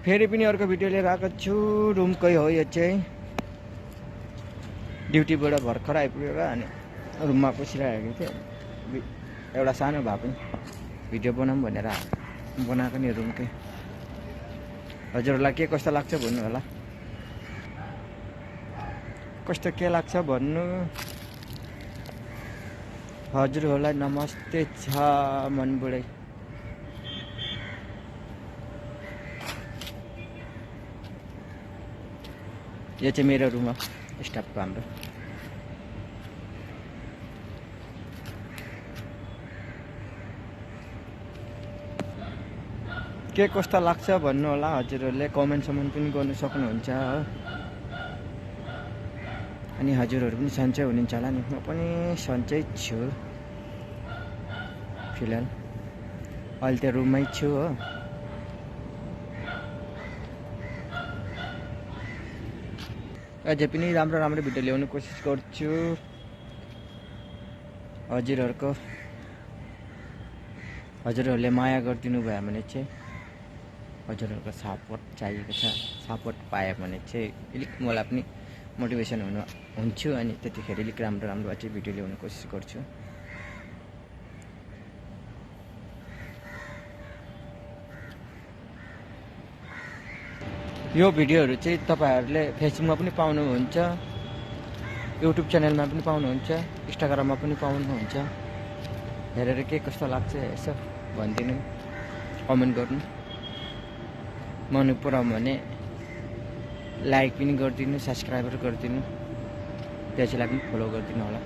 फेरि पनि अर्को भिडियो लिएर आएको छु। रुमकै हो यो चाहिँ। ड्युटीबाट भर्खर आइपुगेर अनि रुममा बसिरहेको थिएँ। एउटा सानो भए पनि भिडियो बनाऊँ भनेर बनाएको नि रुमकै। हजुरहरूलाई के कस्तो लाग्छ भन्नु होला। कस्तो के लाग्छ भन्नु। हजुरहरूलाई नमस्ते छ मनबाटै। यो चाहिँ मेरो रुम हो, स्टाफको हाम्रो। के कस्तो लाग्छ भन्नु होला। हजुरहरूले कमेन्ट पनि गर्नु सक्नुहुन्छ हो। अनि हजुरहरू पनि सन्चै हुनुहुन्छ होला नि। म पनि सन्चै छु फिलहाल। अहिले त रुममै छु हो। अझै पनि राम्रो राम्रो भिडियो ल्याउनु कोसिस गर्छु। हजुरहरूले माया गरिदिनु भयो भने चाहिँ हजुरहरूको सपोर्ट चाहिएको छ। सपोर्ट पायो भने चाहिँ अलिक मलाई पनि मोटिभेसन हुन्छु। अनि त्यतिखेर अलिक राम्रो राम्रो अझै भिडियो ल्याउनु कोसिस गर्छु। यो भिडियोहरू चाहिँ तपाईँहरूले फेसबुकमा पनि पाउनुहुन्छ, युट्युब च्यानलमा पनि पाउनुहुन्छ, इन्स्टाग्राममा पनि पाउनुहुन्छ। हेरेर के कस्तो लाग्छ यसो भनिदिनु, कमेन्ट गर्नु। मन परायो भने लाइक पनि गरिदिनु, सब्सक्राइबर गरिदिनु, त्यसैलाई पनि फलो गरिदिनु होला।